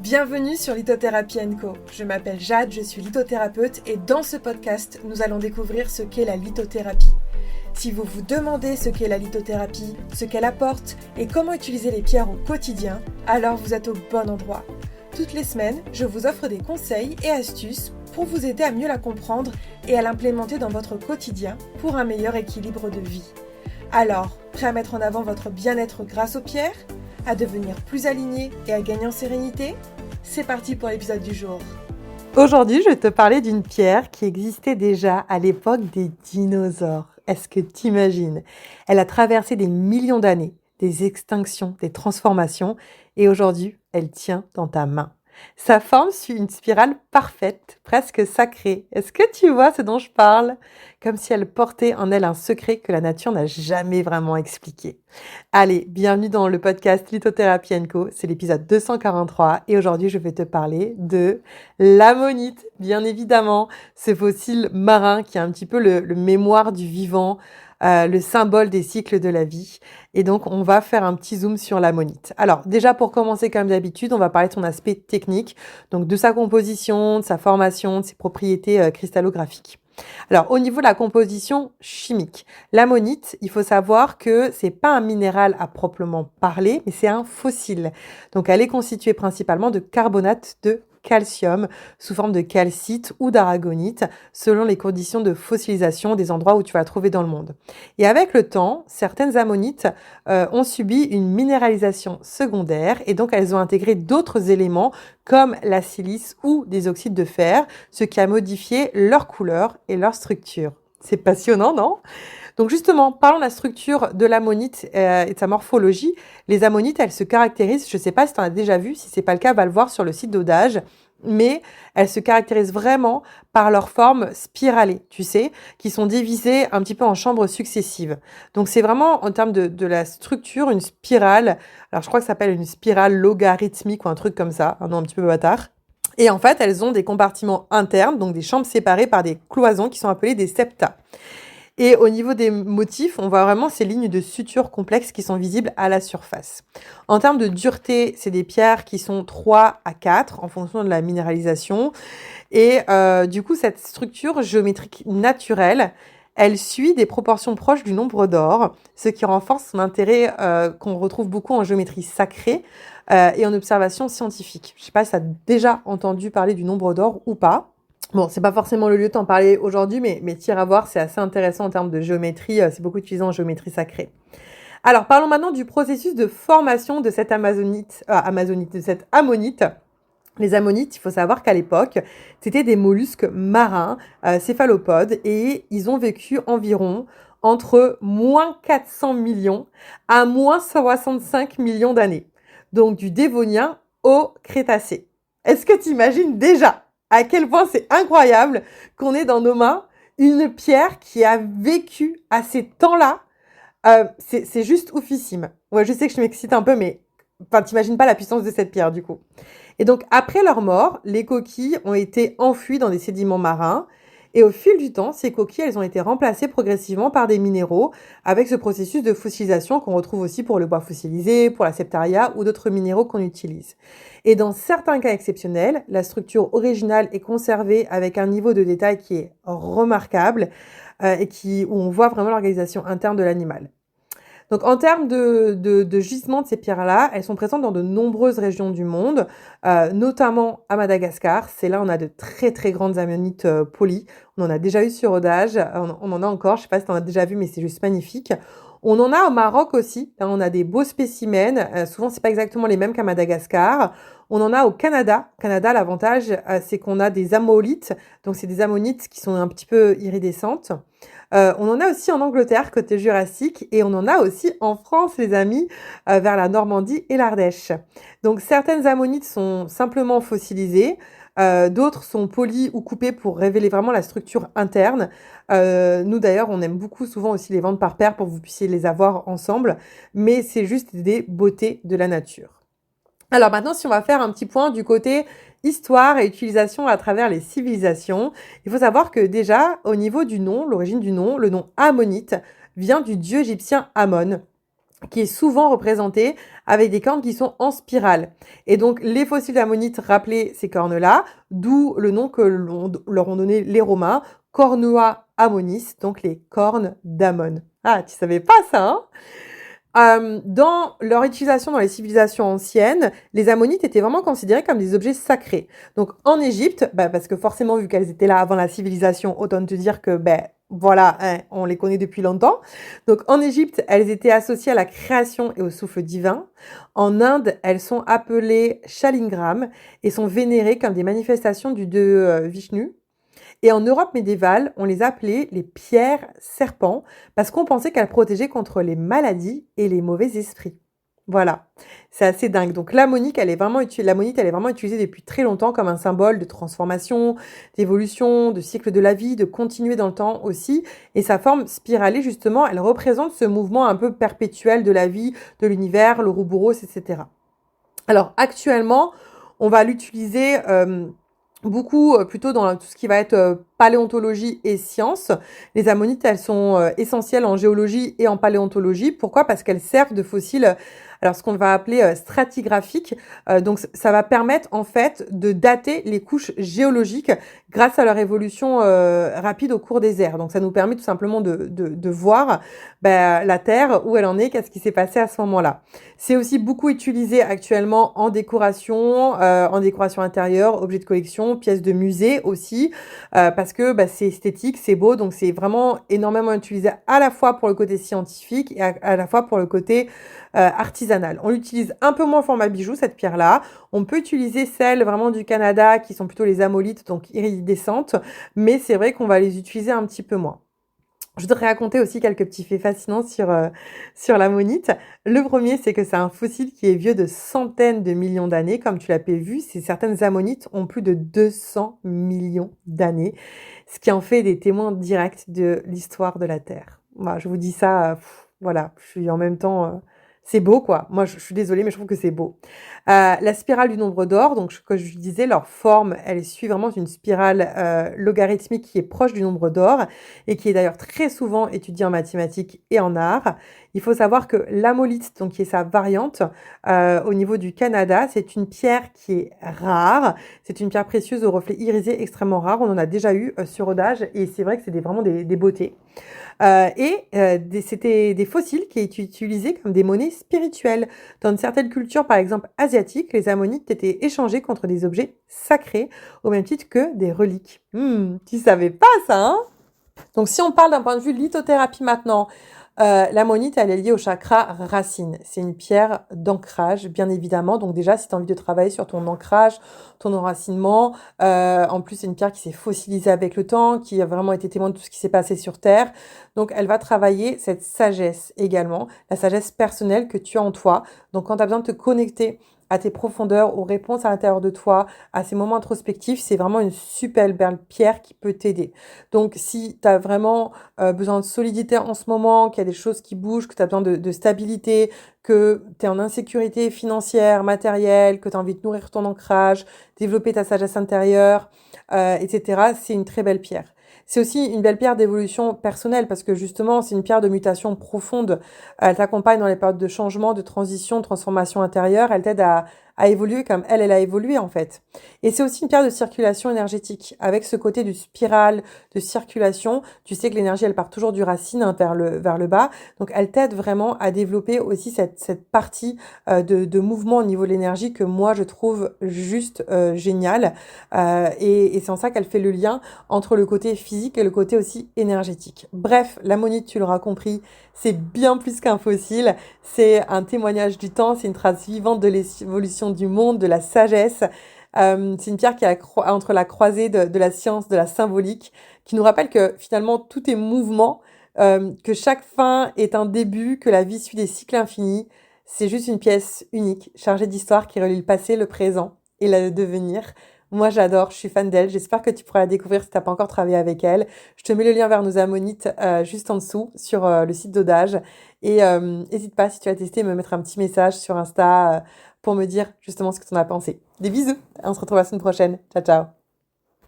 Bienvenue sur Lithothérapie & Co. Je m'appelle Jade, je suis lithothérapeute et dans ce podcast, nous allons découvrir ce qu'est la lithothérapie. Si vous vous demandez ce qu'est la lithothérapie, ce qu'elle apporte et comment utiliser les pierres au quotidien, alors vous êtes au bon endroit. Toutes les semaines, je vous offre des conseils et astuces pour vous aider à mieux la comprendre et à l'implémenter dans votre quotidien pour un meilleur équilibre de vie. Alors, prêt à mettre en avant votre bien-être grâce aux pierres ? À devenir plus aligné et à gagner en sérénité ? C'est parti pour l'épisode du jour. Aujourd'hui, je vais te parler d'une pierre qui existait déjà à l'époque des dinosaures. Est-ce que t'imagines ? Elle a traversé des millions d'années, des extinctions, des transformations, et aujourd'hui, elle tient dans ta main. Sa forme suit une spirale parfaite, presque sacrée. Est-ce que tu vois ce dont je parle ? Comme si elle portait en elle un secret que la nature n'a jamais vraiment expliqué. Allez, bienvenue dans le podcast Lithothérapie & Co. C'est l'épisode 243 et aujourd'hui je vais te parler de l'ammonite, bien évidemment, ce fossile marin qui a un petit peu le mémoire du vivant, le symbole des cycles de la vie. Et donc, on va faire un petit zoom sur l'ammonite. Alors, déjà, pour commencer, comme d'habitude, on va parler de son aspect technique, donc de sa composition, de sa formation, de ses propriétés cristallographiques. Alors, au niveau de la composition chimique, l'ammonite, il faut savoir que c'est pas un minéral à proprement parler, mais c'est un fossile. Donc, elle est constituée principalement de carbonate de calcium sous forme de calcite ou d'aragonite selon les conditions de fossilisation des endroits où tu vas la trouver dans le monde. Et avec le temps, certaines ammonites ont subi une minéralisation secondaire et donc elles ont intégré d'autres éléments comme la silice ou des oxydes de fer, ce qui a modifié leur couleur et leur structure. C'est passionnant, non ? Donc justement, parlons de la structure de l'ammonite et de sa morphologie. Les ammonites, elles se caractérisent, je ne sais pas si tu en as déjà vu, si ce n'est pas le cas, va le voir sur le site d'Audage, mais elles se caractérisent vraiment par leur forme spiralée, tu sais, qui sont divisées un petit peu en chambres successives. Donc c'est vraiment en termes de la structure, une spirale, alors je crois que ça s'appelle une spirale logarithmique ou un truc comme ça, un nom un petit peu bâtard. Et en fait, elles ont des compartiments internes, donc des chambres séparées par des cloisons qui sont appelées des septa. Et au niveau des motifs, on voit vraiment ces lignes de suture complexes qui sont visibles à la surface. En termes de dureté, c'est des pierres qui sont 3 à 4 en fonction de la minéralisation. Et du coup, cette structure géométrique naturelle, elle suit des proportions proches du nombre d'or, ce qui renforce son intérêt qu'on retrouve beaucoup en géométrie sacrée et en observation scientifique. Je ne sais pas si tu as déjà entendu parler du nombre d'or ou pas. Bon, c'est pas forcément le lieu de t'en parler aujourd'hui, mais tire à voir, c'est assez intéressant en termes de géométrie, c'est beaucoup utilisé en géométrie sacrée. Alors, parlons maintenant du processus de formation de cette de cette ammonite. Les ammonites, il faut savoir qu'à l'époque, c'était des mollusques marins, céphalopodes, et ils ont vécu environ entre moins 400 millions à moins 65 millions d'années. Donc, du Dévonien au Crétacé. Est-ce que tu imagines déjà à quel point c'est incroyable qu'on ait dans nos mains une pierre qui a vécu à ces temps-là. C'est juste oufissime. Ouais, je sais que je m'excite un peu, mais t'imagines pas la puissance de cette pierre du coup. Et donc, après leur mort, les coquilles ont été enfouies dans des sédiments marins. Et au fil du temps, ces coquilles, elles ont été remplacées progressivement par des minéraux avec ce processus de fossilisation qu'on retrouve aussi pour le bois fossilisé, pour la septaria ou d'autres minéraux qu'on utilise. Et dans certains cas exceptionnels, la structure originale est conservée avec un niveau de détail qui est remarquable où on voit vraiment l'organisation interne de l'animal. Donc, en termes de gisement de ces pierres-là, elles sont présentes dans de nombreuses régions du monde, notamment à Madagascar. C'est là où on a de très, très grandes ammonites polies. On en a déjà eu sur Audage. On en a encore. Je sais pas si tu en as déjà vu, mais c'est juste magnifique. On en a au Maroc aussi. Là, on a des beaux spécimens. Souvent, c'est pas exactement les mêmes qu'à Madagascar. On en a au Canada. Au Canada, l'avantage, c'est qu'on a des ammonites. Donc, c'est des ammonites qui sont un petit peu iridescentes. On en a aussi en Angleterre, côté Jurassique, et on en a aussi en France, les amis, vers la Normandie et l'Ardèche. Donc, certaines ammonites sont simplement fossilisées, d'autres sont polies ou coupées pour révéler vraiment la structure interne. Nous, d'ailleurs, on aime beaucoup souvent aussi les vendre par paire pour que vous puissiez les avoir ensemble, mais c'est juste des beautés de la nature. Alors maintenant, si on va faire un petit point du côté histoire et utilisation à travers les civilisations, il faut savoir que déjà, au niveau du nom, l'origine du nom, le nom ammonite vient du dieu égyptien Amon. qui est souvent représentée avec des cornes qui sont en spirale. Et donc, les fossiles d'ammonites rappelaient ces cornes-là, d'où le nom que leur ont donné les Romains, Cornua ammonis, donc les cornes d'Ammon. Ah, tu savais pas ça, hein? Dans leur utilisation dans les civilisations anciennes, les ammonites étaient vraiment considérés comme des objets sacrés. Donc en Égypte, parce que forcément vu qu'elles étaient là avant la civilisation, autant te dire que voilà, hein, on les connaît depuis longtemps. Donc en Égypte, elles étaient associées à la création et au souffle divin. En Inde, elles sont appelées Shalingram et sont vénérées comme des manifestations du dieu Vishnu. Et en Europe médiévale, on les appelait les pierres serpents parce qu'on pensait qu'elles protégeaient contre les maladies et les mauvais esprits. Voilà, c'est assez dingue. Donc l'ammonite, elle est vraiment utilisée depuis très longtemps comme un symbole de transformation, d'évolution, de cycle de la vie, de continuer dans le temps aussi. Et sa forme spiralée, justement, elle représente ce mouvement un peu perpétuel de la vie, de l'univers, le Ouroboros, etc. Alors actuellement, on va l'utiliser beaucoup plutôt dans tout ce qui va être paléontologie et sciences. Les ammonites, elles sont essentielles en géologie et en paléontologie. Pourquoi? Parce qu'elles servent de fossiles, alors ce qu'on va appeler stratigraphiques. Donc ça va permettre en fait de dater les couches géologiques grâce à leur évolution rapide au cours des ères. Donc ça nous permet tout simplement de voir la Terre, où elle en est, qu'est-ce qui s'est passé à ce moment-là. C'est aussi beaucoup utilisé actuellement en décoration intérieure, objets de collection, pièces de musée aussi, parce que c'est esthétique, c'est beau, donc c'est vraiment énormément utilisé à la fois pour le côté scientifique et à la fois pour le côté artisanal. On l'utilise un peu moins en format bijou, cette pierre-là. On peut utiliser celles vraiment du Canada, qui sont plutôt les ammonites, donc iridescentes, mais c'est vrai qu'on va les utiliser un petit peu moins. Je voudrais raconter aussi quelques petits faits fascinants sur l'ammonite. Le premier, c'est que c'est un fossile qui est vieux de centaines de millions d'années. Comme tu l'as vu, certaines ammonites ont plus de 200 millions d'années, ce qui en fait des témoins directs de l'histoire de la Terre. Voilà, je vous dis ça, voilà, je suis en même temps... c'est beau, quoi. Moi, je suis désolée, mais je trouve que c'est beau. La spirale du nombre d'or, donc, comme je disais, leur forme, elle suit vraiment une spirale logarithmique qui est proche du nombre d'or et qui est d'ailleurs très souvent étudiée en mathématiques et en art. Il faut savoir que l'amolite, donc qui est sa variante, au niveau du Canada, c'est une pierre qui est rare. C'est une pierre précieuse au reflet irisé extrêmement rare. On en a déjà eu sur rodage et c'est vrai que c'est vraiment des beautés. C'était des fossiles qui étaient utilisés comme des monnaies spirituelles. Dans certaines cultures, par exemple asiatiques, les ammonites étaient échangés contre des objets sacrés, au même titre que des reliques. Tu savais pas ça, hein? Donc si on parle d'un point de vue lithothérapie maintenant, l'ammonite, elle est liée au chakra racine. C'est une pierre d'ancrage, bien évidemment. Donc déjà, si tu as envie de travailler sur ton ancrage, ton enracinement, en plus, c'est une pierre qui s'est fossilisée avec le temps, qui a vraiment été témoin de tout ce qui s'est passé sur Terre. Donc, elle va travailler cette sagesse également, la sagesse personnelle que tu as en toi. Donc, quand tu as besoin de te connecter à tes profondeurs, aux réponses à l'intérieur de toi, à ces moments introspectifs, c'est vraiment une super belle pierre qui peut t'aider. Donc, si tu as vraiment besoin de solidité en ce moment, qu'il y a des choses qui bougent, que tu as besoin de stabilité, que tu es en insécurité financière, matérielle, que tu as envie de nourrir ton ancrage, développer ta sagesse intérieure, etc., c'est une très belle pierre. C'est aussi une belle pierre d'évolution personnelle parce que justement, c'est une pierre de mutation profonde. Elle t'accompagne dans les périodes de changement, de transition, de transformation intérieure. Elle t'aide à évoluer comme elle a évolué en fait. Et c'est aussi une pierre de circulation énergétique. Avec ce côté du spirale, de circulation, tu sais que l'énergie, elle part toujours du racine vers le bas. Donc, elle t'aide vraiment à développer aussi cette partie de mouvement au niveau de l'énergie que moi, je trouve juste géniale. Et c'est en ça qu'elle fait le lien entre le côté physique et le côté aussi énergétique. Bref, l'ammonite, tu l'auras compris, c'est bien plus qu'un fossile. C'est un témoignage du temps, c'est une trace vivante de l'évolution du monde, de la sagesse. C'est une pierre qui est entre la croisée de la science, de la symbolique, qui nous rappelle que finalement tout est mouvement, que chaque fin est un début, que la vie suit des cycles infinis. C'est juste une pièce unique, chargée d'histoire qui relie le passé, le présent et le devenir. Moi, j'adore, je suis fan d'elle. J'espère que tu pourras la découvrir si tu n'as pas encore travaillé avec elle. Je te mets le lien vers nos ammonites juste en dessous sur le site d'Audage. Et n'hésite pas, si tu as testé, me mettre un petit message sur Insta pour me dire justement ce que tu en as pensé. Des bisous, on se retrouve la semaine prochaine. Ciao, ciao.